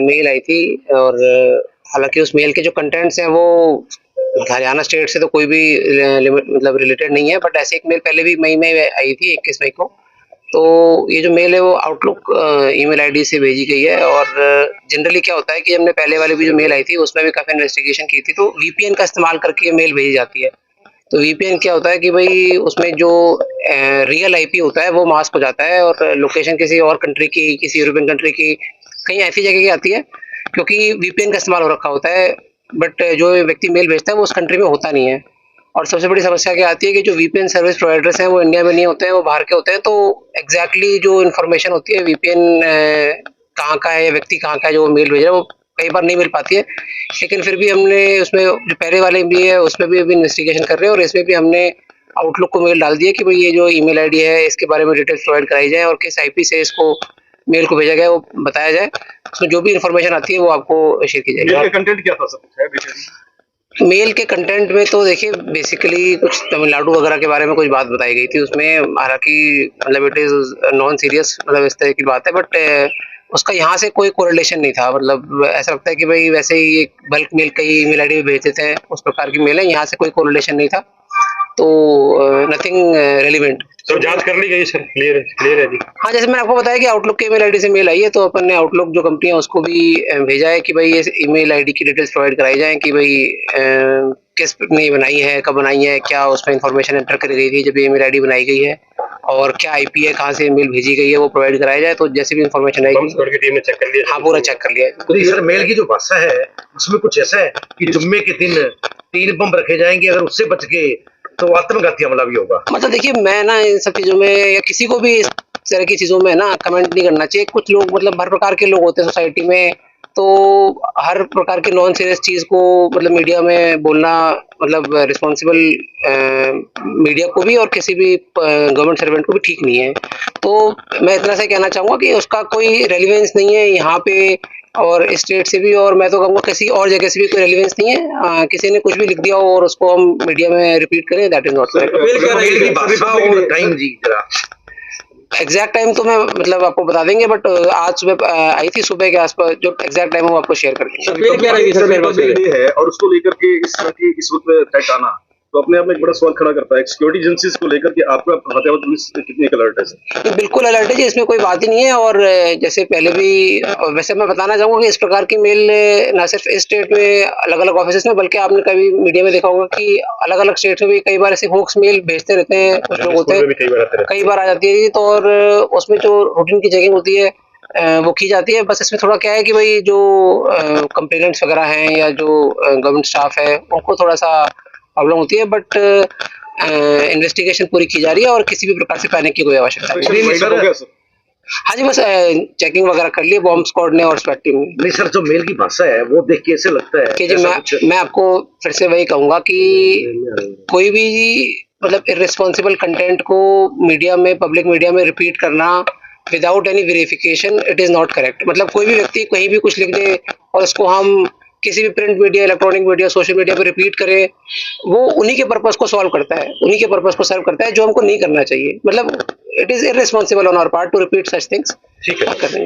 Mail आई थी और हालाँकि उस मेल के जो कंटेंट्स हैं वो हरियाणा स्टेट से तो कोई भी मतलब रिलेटेड नहीं है, बट ऐसे एक मेल पहले भी मई में आई थी 21 मई को। तो ये जो मेल है वो आउटलुक ईमेल आईडी से भेजी गई है और जनरली क्या होता है कि हमने पहले वाली भी जो मेल आई थी उसमें भी काफ़ी इन्वेस्टिगेशन की थी, तो वीपीएन का इस्तेमाल करके ये मेल भेजी जाती है। तो वीपीएन क्या होता है कि भाई उसमें जो रियल आईपी होता है वो मास्क हो जाता है और लोकेशन किसी और कंट्री की, किसी यूरोपियन कंट्री की, कहीं ऐसी जगह की आती है क्योंकि वीपीएन का इस्तेमाल हो रखा होता है, बट जो व्यक्ति मेल भेजता है वो उस कंट्री में होता नहीं है। और सबसे बड़ी समस्या क्या आती है कि जो वीपीएन सर्विस प्रोवाइडर्स हैं वो इंडिया में नहीं होते हैं, वो बाहर के होते हैं, तो एग्जैक्टली जो इन्फॉर्मेशन होती है वीपीएन कहाँ का है या व्यक्ति कहाँ का है जो मेल भेज रहा है वो कई बार नहीं मिल पाती है। लेकिन फिर भी हमने उसमें जो पहले वाले भी है उसमें भी अभी इन्वेस्टिगेशन कर रहे हैं और इसमें भी हमने आउटलुक को मेल डाल दिया कि भाई ये जो ईमेल आईडी है इसके बारे में डिटेल्स प्रोवाइड कराई जाए और किस आईपी से इसको मेल को भेजा गया वो बताया जाए। उसमें जो भी इन्फॉर्मेशन आती है वो आपको शेयर की जाएगी। कंटेंट क्या था सब? मेल के कंटेंट में तो देखिए बेसिकली कुछ तमिलनाडु वगैरह के बारे में कुछ बात बताई गई थी उसमें, हालांकि मतलब इट इज नॉन सीरियस, मतलब इस तरह की बात है, बट उसका यहाँ से कोई कोरिलेशन नहीं था। मतलब ऐसा लगता है कि भाई वैसे ही एक बल्क मेल कई ईमेल आईडी भेज देते हैं उस प्रकार की मेल है, यहाँ से कोई कोरिलेशन नहीं था, तो नथिंग रेलिवेंट। तो जांच कर ली गई सर, क्लियर है जी। हाँ, जैसे मैंने आपको बताया कि आउटलुक के ईमेल आईडी से मेल आई है, तो अपन ने आउटलुक जो कंपनी है उसको भी भेजा है कि भाई ये ईमेल आईडी की डिटेल्स प्रोवाइड कराई जाएं कि भाई किस ने बनाई है, कब बनाई है, क्या उसमें इंफॉर्मेशन एंटर करी गई थी जब ईमेल आईडी बनाई गई है और क्या आईपी है, कहाँ से ईमेल भेजी गई है वो प्रोवाइड कराया जाए। तो जैसे भी इंफॉर्मेशन आएगी टीम ने चेक कर लिया। हाँ, पूरा चेक कर लिया है। तो सर मेल की जो भाषा है उसमें कुछ ऐसा है कि जुम्मे के दिन 3 बम रखे जाएंगे, अगर उससे बच गए तो आत्मघाती हमला भी होगा। मतलब देखिए मैं ना इन सब चीजों में या किसी को भी इस तरह की चीजों में ना कमेंट नहीं करना चाहिए। कुछ लोग मतलब हर प्रकार के लोग होते हैं सोसाइटी में, तो हर प्रकार की नॉन सीरियस चीज को मतलब मीडिया में बोलना मतलब रिस्पॉन्सिबल मीडिया को भी और किसी भी गवर्नमेंट सर्वेंट को भी ठीक नहीं है। तो मैं इतना सा कहना चाहूंगा कि उसका कोई रेलिवेंस नहीं है यहाँ पे और स्टेट से भी, और मैं तो कहूँगा किसी और जगह से भी कोई रेलिवेंस नहीं है। किसी ने कुछ भी लिख दिया हो और उसको हम मीडिया में रिपीट करें, that is not exact time तो मैं मतलब आपको बता देंगे, बट आज सुबह आई थी, सुबह के आसपास जो एग्जैक्ट टाइम है वो आपको शेयर कर देंगे। है और उसको लेकर के इस वक्त थ्रेट आना तो अपने आप में एक बड़ा सवाल खड़ा करता है सिक्योरिटी एजेंसीज को लेकर के। आपका फतेहाबाद पुलिस कितनी अलर्ट है? बिल्कुल अलर्ट है जी, इसमें कोई बात ही नहीं है। और जैसे पहले भी, वैसे मैं बताना चाहूंगा कि इस प्रकार की मेल ना सिर्फ इस स्टेट में अलग अलग ऑफिस में, बल्कि आपने कभी मीडिया में देखा होगा कि अलग अलग स्टेट में भी कई बार ऐसे होक्स मेल भेजते रहते हैं कुछ लोग होते हैं, कई बार आ जाती है। तो और उसमें जो रूटीन की चेकिंग होती है वो की जाती है। बस इसमें थोड़ा क्या है कि भाई जो कंप्लेनेंट्स वगैरह हैं या जो गवर्नमेंट स्टाफ है उनको थोड़ा सा प्रॉब्लम होती है, बट इन्वेस्टिगेशन पूरी की जा रही है और किसी भी प्रकार से पैनिक की कोई आवश्यकता नहीं। हाँ जी, बस चेकिंग वगैरह कर लिए बॉम्ब स्क्वाड ने और स्वेट टीम ने। नहीं सर, जो मेल की भाषा है वो देख के ऐसे लगता है कि जी मैं आपको फिर से वही कहूंगा कि कोई भी मतलब इर्रेस्पॉन्सिबल कंटेंट को मीडिया में, पब्लिक मीडिया में रिपीट करना without any verification, it is not correct. मतलब कोई भी व्यक्ति कहीं भी कुछ लिख दे और उसको हम किसी भी print media, electronic media, social media पर रिपीट करें, वो उन्हीं के पर्पस को सॉल्व करता है, उन्हीं के पर्पस को सर्व करता है, जो हमको नहीं करना चाहिए। मतलब it is irresponsible on our part to repeat such things. ठीक है।